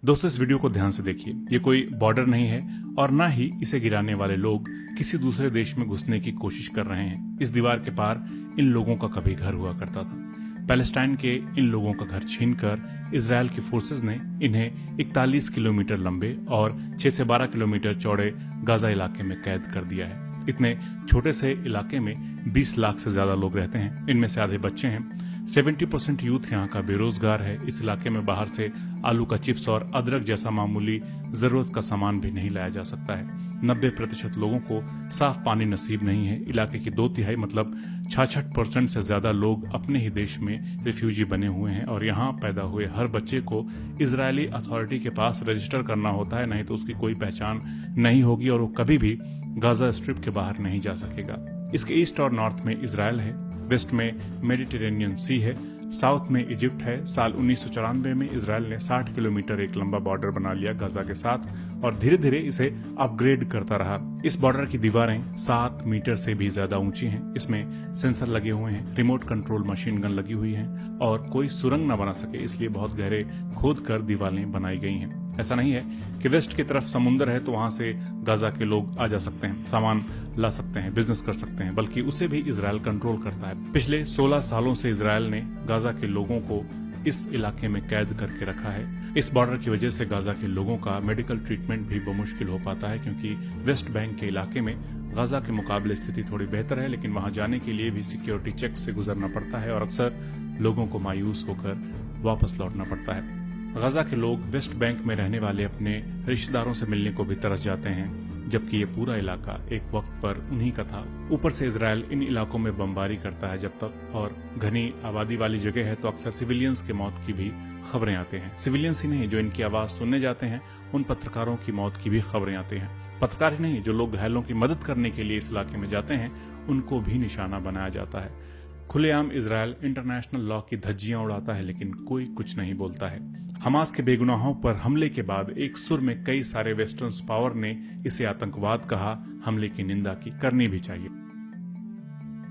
दोस्तों, इस वीडियो को ध्यान से देखिए। ये कोई बॉर्डर नहीं है और ना ही इसे गिराने वाले लोग किसी दूसरे देश में घुसने की कोशिश कर रहे हैं। इस दीवार के पार इन लोगों का कभी घर हुआ करता था। पैलेस्टाइन के इन लोगों का घर छीनकर इजरायल की फोर्सेज ने इन्हें 41 किलोमीटर लंबे और 6 से 12 किलोमीटर चौड़े गाजा इलाके में कैद कर दिया है। इतने छोटे से इलाके में 20 लाख से ज्यादा लोग रहते हैं। इनमें से आधे बच्चे हैं। 70% यूथ यहाँ का बेरोजगार है। इस इलाके में बाहर से आलू का चिप्स और अदरक जैसा मामूली जरूरत का सामान भी नहीं लाया जा सकता है। 90% लोगों को साफ पानी नसीब नहीं है। इलाके की 2/3 मतलब 66% से ज्यादा लोग अपने ही देश में रिफ्यूजी बने हुए हैं और यहाँ पैदा हुए हर बच्चे को इजरायली अथॉरिटी के पास रजिस्टर करना होता है, नहीं तो उसकी कोई पहचान नहीं होगी और वो कभी भी गाजा स्ट्रिप के बाहर नहीं जा सकेगा। इसके ईस्ट और नॉर्थ में इजरायल है, वेस्ट में मेडिटेरेनियन सी है, साउथ में इजिप्ट है। साल 1994 में इजरायल ने 60 किलोमीटर एक लंबा बॉर्डर बना लिया गाजा के साथ और धीरे धीरे इसे अपग्रेड करता रहा। इस बॉर्डर की दीवारें 7 मीटर से भी ज्यादा ऊंची हैं। इसमें सेंसर लगे हुए हैं, रिमोट कंट्रोल मशीन गन लगी हुई है और कोई सुरंग न बना सके इसलिए बहुत गहरे खोद कर दीवारें बनाई गई हैं। ऐसा नहीं है कि वेस्ट की तरफ समुद्र है तो वहां से गाजा के लोग आ जा सकते हैं, सामान ला सकते हैं, बिजनेस कर सकते हैं, बल्कि उसे भी इजरायल कंट्रोल करता है। पिछले 16 सालों से इजरायल ने गाजा के लोगों को इस इलाके में कैद करके रखा है। इस बॉर्डर की वजह से गाजा के लोगों का मेडिकल ट्रीटमेंट भी बमुश्किल हो पाता है, क्योंकि वेस्ट बैंक के इलाके में गाजा के मुकाबले स्थिति थोड़ी बेहतर है, लेकिन वहां जाने के लिए भी सिक्योरिटी चेक से गुजरना पड़ता है और अक्सर लोगों को मायूस होकर वापस लौटना पड़ता है। गाजा के लोग वेस्ट बैंक में रहने वाले अपने रिश्तेदारों से मिलने को भी तरस जाते हैं, जबकि ये पूरा इलाका एक वक्त पर उन्हीं का था। ऊपर से इजरायल इन इलाकों में बमबारी करता है जब तक, और घनी आबादी वाली जगह है तो अक्सर सिविलियंस की मौत की भी खबरें आते हैं। सिविलियंस ही नहीं, जो इनकी आवाज सुनने जाते हैं उन पत्रकारों की मौत की भी खबरें आती हैं। पत्रकार ही नहीं, जो लोग घायलों की मदद करने के लिए इस इलाके में जाते हैं उनको भी निशाना बनाया जाता है। खुलेआम इजरायल इंटरनेशनल लॉ की धज्जियां उड़ाता है, लेकिन कोई कुछ नहीं बोलता है। हमास के बेगुनाहों पर हमले के बाद एक सुर में कई सारे वेस्टर्न पावर ने इसे आतंकवाद कहा। हमले की निंदा की, करनी भी चाहिए।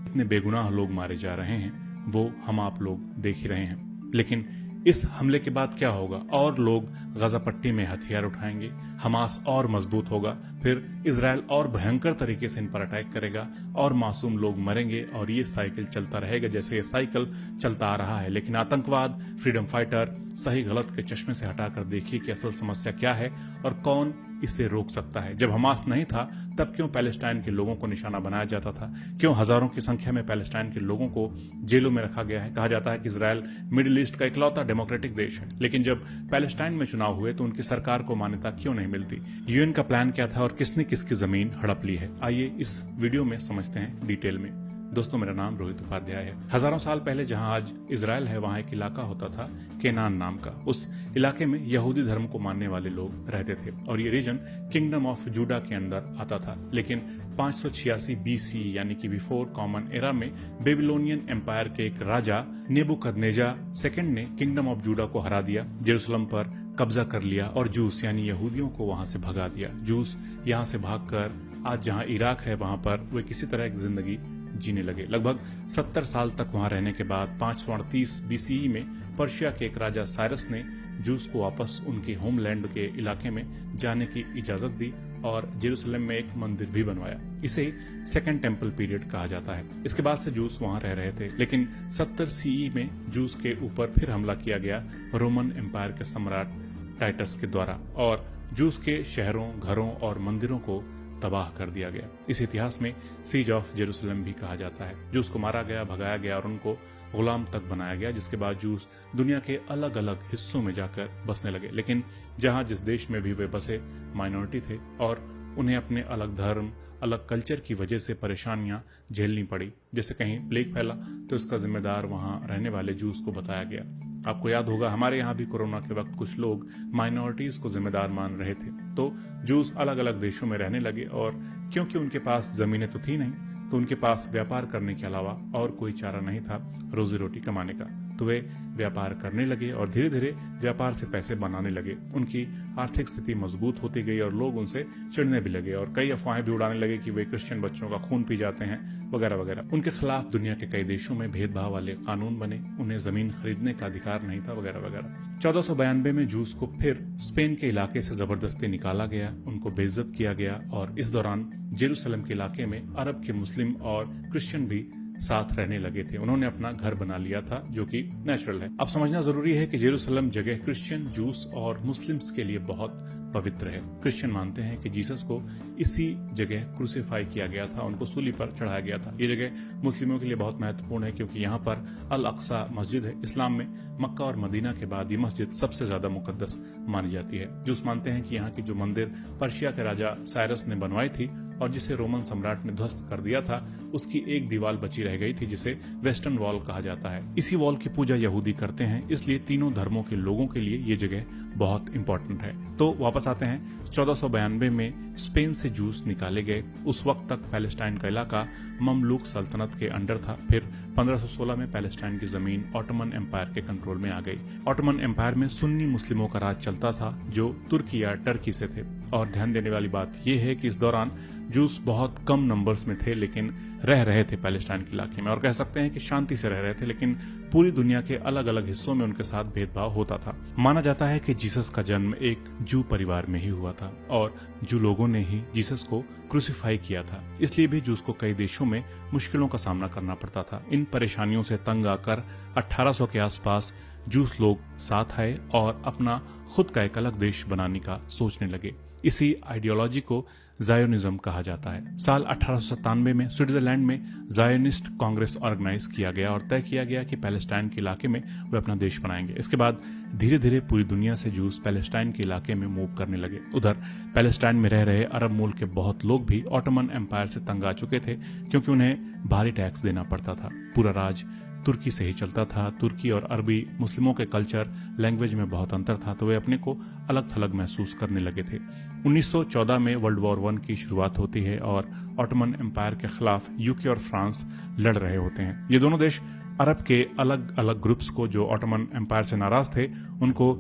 इतने बेगुनाह लोग मारे जा रहे हैं वो हम आप लोग देख ही रहे हैं, लेकिन इस हमले के बाद क्या होगा? और लोग गाजा पट्टी में हथियार उठाएंगे, हमास और मजबूत होगा, फिर इजरायल और भयंकर तरीके से इन पर अटैक करेगा और मासूम लोग मरेंगे और ये साइकिल चलता रहेगा जैसे ये साइकिल चलता आ रहा है। लेकिन आतंकवाद, फ्रीडम फाइटर सही गलत के चश्मे से हटाकर देखिए कि असल समस्या क्या है और कौन इसे रोक सकता है। जब हमास नहीं था तब क्यों पैलेस्टाइन के लोगों को निशाना बनाया जाता था? क्यों हजारों की संख्या में पैलेस्टाइन के लोगों को जेलों में रखा गया है? कहा जाता है कि इजरायल मिडिल ईस्ट का इकलौता डेमोक्रेटिक देश है, लेकिन जब पैलेस्टाइन में चुनाव हुए तो उनकी सरकार को मान्यता क्यों नहीं मिलती? यूएन का प्लान क्या था और किसने किसकी जमीन हड़प ली है? आइए इस वीडियो में समझते हैं डिटेल में। दोस्तों, मेरा नाम रोहित उपाध्याय है। हजारों साल पहले जहां आज इजरायल है वहां एक इलाका होता था केनान नाम का। उस इलाके में यहूदी धर्म को मानने वाले लोग रहते थे और ये रीजन किंगडम ऑफ जूडा के अंदर आता था। लेकिन 586 BC यानी कि बिफोर कॉमन एरा में बेबीलोनियन एम्पायर के एक राजा नेबुकदनेजार सेकंड ने किंगडम ऑफ जूडा को हरा दिया, जेरूसलम पर कब्जा कर लिया और जूस यानी यहूदियों को वहां से भगा दिया। जूस यहाँ से भागकर आज जहां इराक है वहां पर वे किसी तरह की जिंदगी जीने लगे। लगभग 70 साल तक वहां रहने के बाद 538 BCE में पर्शिया के एक राजा साइरस ने जूस को वापस उनके होमलैंड के इलाके में जाने की इजाजत दी और जेरूसलम में एक मंदिर भी बनवाया। इसे सेकंड टेम्पल पीरियड कहा जाता है। इसके बाद से जूस वहां रह रहे थे, लेकिन 70 CE में जूस के ऊपर फिर हमला किया गया रोमन एम्पायर के सम्राट टाइटस के द्वारा और जूस के शहरों, घरों और मंदिरों को तबाह कर दिया गया। इस इतिहास में सीज ऑफ जेरूसलम भी कहा जाता है। जूस को मारा गया, भगाया गया और उनको गुलाम तक बनाया गया, जिसके बाद जूस दुनिया के अलग अलग हिस्सों में जाकर बसने लगे। लेकिन जहां जिस देश में भी वे बसे माइनॉरिटी थे और उन्हें अपने अलग धर्म, अलग कल्चर की वजह से परेशानियां झेलनी पड़ी। जैसे कहीं प्लेग फैला तो इसका जिम्मेदार वहां रहने वाले जूस को बताया गया। आपको याद होगा हमारे यहाँ भी कोरोना के वक्त कुछ लोग माइनॉरिटीज को जिम्मेदार मान रहे थे, तो जूस अलग अलग देशों में रहने लगे और क्योंकि उनके पास जमीनें तो थी नहीं तो उनके पास व्यापार करने के अलावा और कोई चारा नहीं था रोजी रोटी कमाने का। तो वे व्यापार करने लगे और धीरे धीरे व्यापार से पैसे बनाने लगे। उनकी आर्थिक स्थिति मजबूत होती गई और लोग उनसे चिढ़ने भी लगे और कई अफवाहें भी उड़ाने लगे कि वे क्रिश्चियन बच्चों का खून पी जाते हैं वगैरह वगैरह। उनके खिलाफ दुनिया के कई देशों में भेदभाव वाले कानून बने, उन्हें जमीन खरीदने का अधिकार नहीं था वगैरह वगैरह। 1492 में जूस को फिर स्पेन के इलाके से जबरदस्ती निकाला गया, उनको बेइज्जत किया गया और इस दौरान जेरूसलम के इलाके में अरब के मुस्लिम और क्रिश्चियन भी साथ रहने लगे थे। उन्होंने अपना घर बना लिया था, जो कि नेचुरल है। अब समझना जरूरी है कि जेरूसलम जगह क्रिश्चियन, जूस और मुस्लिम्स के लिए बहुत पवित्र है। क्रिश्चियन मानते हैं कि जीसस को इसी जगह क्रूसिफाई किया गया था, उनको सूली पर चढ़ाया गया था। ये जगह मुस्लिमों के लिए बहुत महत्वपूर्ण है क्योंकि यहाँ पर अल अक्सा मस्जिद है। इस्लाम में मक्का और मदीना के बाद ये मस्जिद सबसे ज्यादा मुकद्दस मानी जाती है। जूस मानते हैं कि यहाँ की जो मंदिर पर्शिया के राजा साइरस ने बनवाई थी और जिसे रोमन सम्राट ने ध्वस्त कर दिया था, उसकी एक दीवार बची रह गई थी जिसे वेस्टर्न वॉल कहा जाता है। इसी वॉल की पूजा यहूदी करते हैं, इसलिए तीनों धर्मों के लोगों के लिए ये जगह बहुत इंपॉर्टेंट है। तो वापस आते हैं, 1492 में स्पेन से जूस निकाले गए। उस वक्त तक पैलेस्टाइन का इलाका ममलूक सल्तनत के अंडर था। फिर 1516 में पैलेस्टाइन की जमीन ऑटोमन एम्पायर के कंट्रोल में आ गई। ऑटोमन एम्पायर में सुन्नी मुस्लिमों का राज चलता था जो तुर्की या टर्की से थे। और ध्यान देने वाली बात यह है कि इस दौरान जूस बहुत कम नंबर्स में थे लेकिन रह रहे थे पैलेस्टाइन के इलाके में, और कह सकते हैं कि शांति से रह रहे थे, लेकिन पूरी दुनिया के अलग अलग हिस्सों में उनके साथ भेदभाव होता था। माना जाता है कि जीसस का जन्म एक जू परिवार में ही हुआ था और जू लोगों ने ही जीसस को क्रूसिफाई किया था। इसलिए भी जूस को कई देशों में मुश्किलों का सामना करना पड़ता था। इन परेशानियों से तंग आकर 1800 के आसपास जूस लोग साथ आए और अपना खुद का एक अलग देश बनाने का सोचने लगे। इसी आइडियोलॉजी को जायोनिज्म कहा जाता है। साल 1897 में स्विट्जरलैंड में जायोनिस्ट कांग्रेस ऑर्गेनाइज किया गया और तय किया गया कि पैलेस्टाइन के इलाके में वे अपना देश बनाएंगे। इसके बाद धीरे धीरे पूरी दुनिया से जूस पैलेस्टाइन के इलाके में मूव करने लगे। उधर पैलेस्टाइन में रह रहे अरब मूल के बहुत लोग भी ऑटोमन एम्पायर से तंग आ चुके थे क्योंकि उन्हें भारी टैक्स देना पड़ता था। पूरा राज तुर्की से ही चलता था। तुर्की और अरबी मुस्लिमों के कल्चर, लैंग्वेज में बहुत अंतर था, तो वे अपने को अलग थलग महसूस करने लगे थे। 1914 में वर्ल्ड वॉर 1 की शुरुआत होती है और ऑटोमन एम्पायर के खिलाफ यूके और फ्रांस लड़ रहे होते हैं। ये दोनों देश अरब के अलग अलग ग्रुप्स को जो ऑटोमन एम्पायर से नाराज थे उनको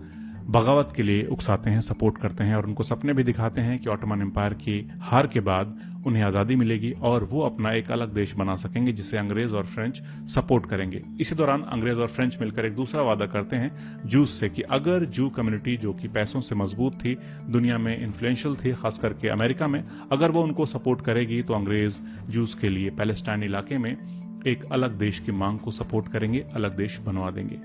बगावत के लिए उकसाते हैं, सपोर्ट करते हैं और उनको सपने भी दिखाते हैं कि ऑटोमन एम्पायर की हार के बाद उन्हें आज़ादी मिलेगी और वो अपना एक अलग देश बना सकेंगे जिसे अंग्रेज और फ्रेंच सपोर्ट करेंगे। इसी दौरान अंग्रेज और फ्रेंच मिलकर एक दूसरा वादा करते हैं जूस से कि अगर जू कम्युनिटी, जो कि पैसों से मजबूत थी, दुनिया में इन्फ्लुएंशियल थी, खास करके अमेरिका में, अगर वो उनको सपोर्ट करेगी तो अंग्रेज जूस के लिए पैलेस्टाइन इलाके में एक अलग देश की मांग को सपोर्ट करेंगे, अलग देश बनवा देंगे।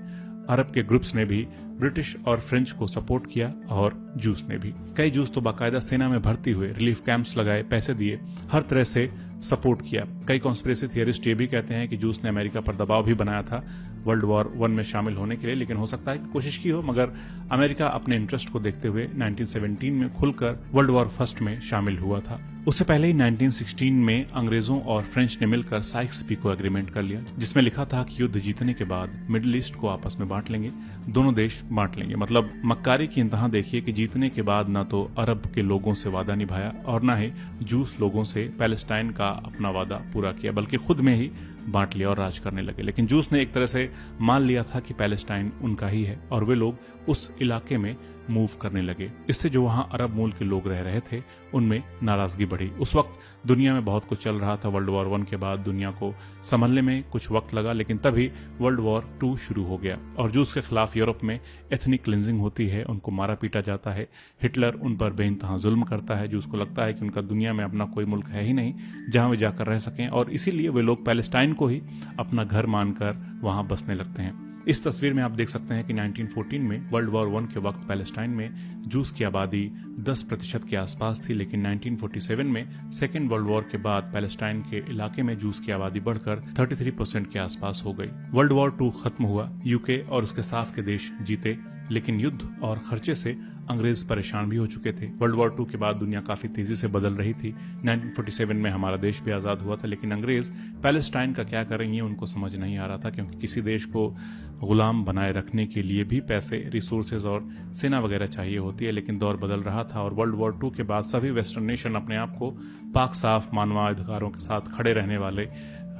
अरब के ग्रुप्स ने भी ब्रिटिश और फ्रेंच को सपोर्ट किया और जूस ने भी। कई जूस तो बाकायदा सेना में भर्ती हुए, रिलीफ कैंप्स लगाए, पैसे दिए, हर तरह से सपोर्ट किया। कई कॉन्स्पिरेसी थियरिस्ट ये भी कहते हैं कि जूस ने अमेरिका पर दबाव भी बनाया था वर्ल्ड वॉर 1 में शामिल होने के लिए, लेकिन हो सकता है कि कोशिश की हो, मगर अमेरिका अपने इंटरेस्ट को देखते हुए 1917 में खुलकर वर्ल्ड वॉर 1 में शामिल हुआ था। उससे पहले ही 1916 में अंग्रेजों और फ्रेंच ने मिलकर साइक्स-पिको एग्रीमेंट कर लिया, जिसमें लिखा था कि युद्ध जीतने के बाद मिडिल ईस्ट को आपस में बांट लेंगे, दोनों देश बांट लेंगे। मतलब मक्कारी की इंतहा देखिए कि जीतने के बाद ना तो अरब के लोगों से वादा निभाया और ना ही जूस लोगों से पैलेस्टाइन का अपना वादा पूरा किया, बल्कि खुद में ही बांट लिया और राज करने लगे। लेकिन जूस ने एक तरह से मान लिया था कि पैलेस्टाइन उनका ही है और वे लोग उस इलाके में मूव करने लगे। इससे जो वहां अरब मूल के लोग रह रहे थे उनमें नाराजगी बढ़ी। उस वक्त दुनिया में बहुत कुछ चल रहा था। वर्ल्ड वॉर 1 के बाद दुनिया को संभलने में कुछ वक्त लगा, लेकिन तभी वर्ल्ड वॉर 2 शुरू हो गया और जूस के खिलाफ यूरोप में एथनिक क्लिंजिंग होती है, उनको मारा पीटा जाता है। हिटलर उन पर बेइंतहा जुल्म करता है। जूस को लगता है कि उनका दुनिया में अपना कोई मुल्क है ही नहीं जहां वे जाकर रह सकें और इसीलिए वे लोग पैलेस्टाइन को ही अपना घर मानकर वहां बसने लगते हैं। इस तस्वीर में आप देख सकते हैं कि 1914 में वर्ल्ड वॉर 1 के वक्त पैलेस्टाइन में जूस की आबादी 10% के आसपास थी, लेकिन 1947 में सेकेंड वर्ल्ड वॉर के बाद पैलेस्टाइन के इलाके में जूस की आबादी बढ़कर 33% के आसपास हो गई। वर्ल्ड वॉर 2 खत्म हुआ, यूके और उसके साथ के देश जीते, लेकिन युद्ध और खर्चे से अंग्रेज परेशान भी हो चुके थे। वर्ल्ड वॉर 2 के बाद दुनिया काफी तेजी से बदल रही थी। 1947 में हमारा देश भी आजाद हुआ था, लेकिन अंग्रेज पैलेस्टाइन का क्या करेंगे उनको समझ नहीं आ रहा था, क्योंकि किसी देश को गुलाम बनाए रखने के लिए भी पैसे, रिसोर्सेज और सेना वगैरह चाहिए होती है। लेकिन दौर बदल रहा था और वर्ल्ड वॉर 2 के बाद सभी वेस्टर्न नेशन अपने आप को पाक साफ मानवाधिकारों के साथ खड़े रहने वाले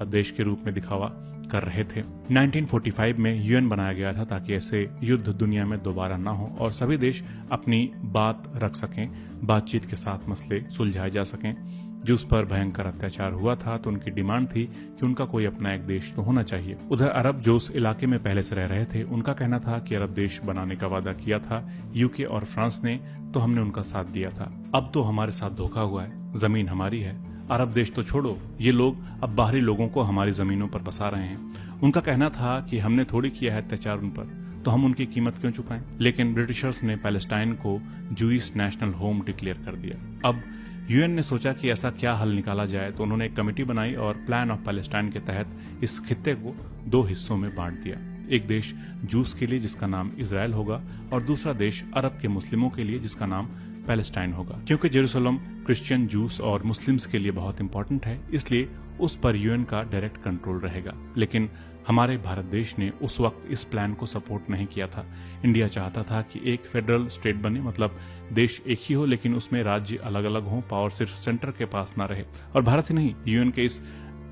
देश के रूप में दिखावा कर रहे थे। 1945 में यूएन बनाया गया था ताकि ऐसे युद्ध दुनिया में दोबारा ना हो और सभी देश अपनी बात रख सकें, बातचीत के साथ मसले सुलझाए जा सकें। जिस पर भयंकर अत्याचार हुआ था तो उनकी डिमांड थी कि उनका कोई अपना एक देश तो होना चाहिए। उधर अरब जो उस इलाके में पहले से रह रहे थे, उनका कहना था कि अरब देश बनाने का वादा किया था यूके और फ्रांस ने, तो हमने उनका साथ दिया था। अब तो हमारे साथ धोखा हुआ है, जमीन हमारी है, अरब देश तो छोड़ो, ये लोग अब बाहरी लोगों को हमारी जमीनों पर बसा रहे हैं। उनका कहना था कि हमने थोड़ी किया है अत्याचार उन पर, तो हम उनकी कीमत क्यों चुकाएं। लेकिन ब्रिटिशर्स ने पैलेस्टाइन को जूइश नेशनल होम डिक्लेयर कर दिया। अब यूएन ने सोचा कि ऐसा क्या हल निकाला जाए, तो उन्होंने एक कमेटी बनाई और प्लान ऑफ पैलेस्टाइन के तहत इस खित्ते को 2 हिस्सों में बांट दिया। एक देश जूस के लिए जिसका नाम इजराइल होगा और दूसरा देश अरब के मुस्लिमों के लिए जिसका नाम पैलेस्टाइन होगा। क्योंकि जेरूसलम क्रिश्चियन, जूस और मुस्लिम्स के लिए बहुत इंपॉर्टेंट है, इसलिए उस पर यूएन का डायरेक्ट कंट्रोल रहेगा। लेकिन हमारे भारत देश ने उस वक्त इस प्लान को सपोर्ट नहीं किया था। इंडिया चाहता था कि एक फेडरल स्टेट बने, मतलब देश एक ही हो लेकिन उसमें राज्य अलग अलग हों, पावर सिर्फ सेंटर के पास ना रहे। और भारत ही नहीं, यूएन के इस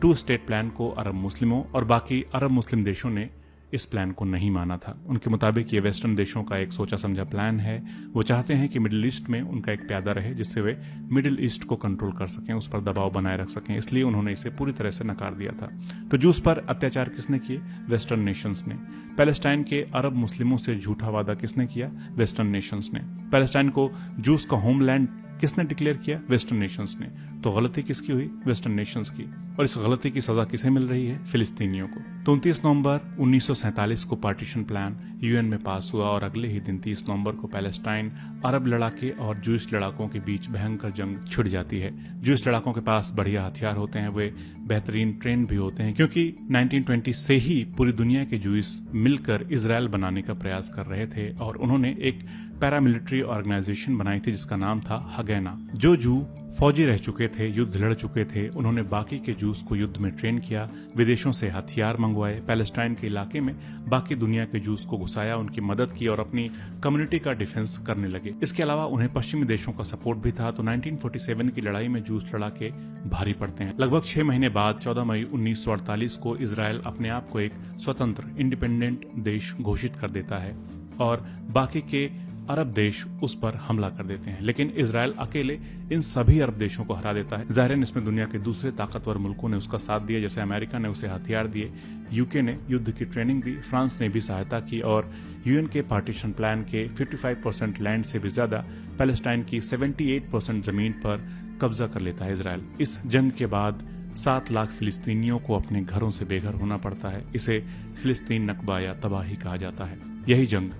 2 स्टेट प्लान को अरब मुस्लिमों और बाकी अरब मुस्लिम देशों ने इस प्लान को नहीं माना था। उनके मुताबिक ये वेस्टर्न देशों का एक सोचा समझा प्लान है। वो चाहते हैं कि मिडिल ईस्ट में उनका एक प्यादा रहे जिससे वे मिडिल ईस्ट को कंट्रोल कर सकें, उस पर दबाव बनाए रख सकें, इसलिए उन्होंने इसे पूरी तरह से नकार दिया था। तो जूस पर अत्याचार किसने किए? वेस्टर्न नेशंस ने। पैलेस्टाइन के अरब मुस्लिमों से झूठा वादा किसने किया? वेस्टर्न नेशंस ने। पैलेस्टाइन को जूस का होमलैंड किसने डिक्लेयर किया? वेस्टर्न नेशंस ने। तो गलती किसकी हुई? वेस्टर्न नेशंस की। और इस गलती की सजा किसे मिल रही है? फिलिस्तीनियों को। तो 29 नवंबर 1947 को पार्टीशन प्लान यूएन में पास हुआ और अगले ही दिन 30 नवंबर को पैलेस्टाइन अरब लड़ाके और जूस लड़ाकों के बीच भयंकर जंग छिड़ जाती है। जूस लड़ाकों के पास बढ़िया हथियार होते हैं, वे बेहतरीन ट्रेन भी होते हैं, क्योंकि 1920 से ही पूरी दुनिया के जूस मिलकर इजराइल बनाने का प्रयास कर रहे थे और उन्होंने एक पैरामिलिट्री ऑर्गेनाइजेशन बनाई थी जिसका नाम था हगेना। जो जू फौजी रह चुके थे, युद्ध लड़ चुके थे, उन्होंने बाकी के जूस को युद्ध में ट्रेन किया, विदेशों से हथियार मंगवाए, पैलेस्टाइन के इलाके में बाकी दुनिया के जूस को घुसाया, उनकी मदद की और अपनी कम्युनिटी का डिफेंस करने लगे। इसके अलावा उन्हें पश्चिमी देशों का सपोर्ट भी था। तो 1947 की लड़ाई में जूस लड़ाके भारी पड़ते हैं। लगभग 6 महीने बाद 14 मई 1948 को इजराइल अपने आप को एक स्वतंत्र इंडिपेंडेंट देश घोषित कर देता है और बाकी के अरब देश उस पर हमला कर देते हैं। लेकिन इजराइल अकेले इन सभी अरब देशों को हरा देता है। जाहिरन इसमें दुनिया के दूसरे ताकतवर मुल्कों ने उसका साथ दिया, जैसे अमेरिका ने उसे हथियार दिए, यूके ने युद्ध की ट्रेनिंग दी, फ्रांस ने भी सहायता की और यूएन के पार्टीशन प्लान के 55% लैंड से भी ज्यादा पैलेस्टाइन की 78% जमीन पर कब्जा कर लेता है इजराइल। इस जंग के बाद 7 लाख फिलिस्तीनियों को अपने घरों से बेघर होना पड़ता है। इसे फिलिस्तीन नकबा या तबाही कहा जाता है। यही जंग,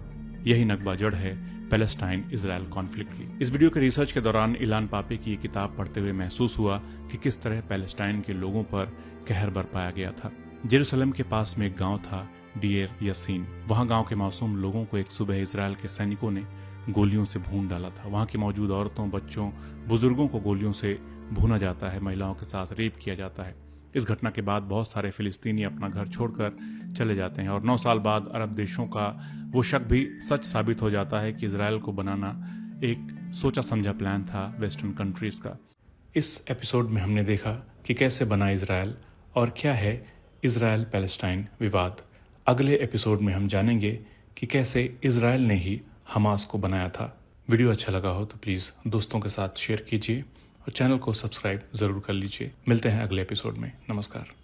यही नकबा जड़ है पैलेस्टाइन इजराइल कॉन्फ्लिक्ट की। इस वीडियो के रिसर्च के दौरान इलान पापे की ये किताब पढ़ते हुए महसूस हुआ कि किस तरह पैलेस्टाइन के लोगों पर कहर बरपाया गया था। जेरूसलम के पास में एक गांव था, डियर यासीन। वहां गांव के मासूम लोगों को एक सुबह इजराइल के सैनिकों ने गोलियों से भून डाला था। वहां की मौजूद औरतों, बच्चों, बुजुर्गों को गोलियों से भूना जाता है, महिलाओं के साथ रेप किया जाता है। इस घटना के बाद बहुत सारे फिलिस्तीनी अपना घर छोड़कर चले जाते हैं और 9 साल बाद अरब देशों का वो शक भी सच साबित हो जाता है कि इजराइल को बनाना एक सोचा समझा प्लान था वेस्टर्न कंट्रीज का। इस एपिसोड में हमने देखा कि कैसे बना इजराइल और क्या है इजराइल पैलेस्टाइन विवाद। अगले एपिसोड में हम जानेंगे कि कैसे इजराइल ने ही हमास को बनाया था। वीडियो अच्छा लगा हो तो प्लीज़ दोस्तों के साथ शेयर कीजिए और चैनल को सब्सक्राइब जरूर कर लीजिए। मिलते हैं अगले एपिसोड में। नमस्कार।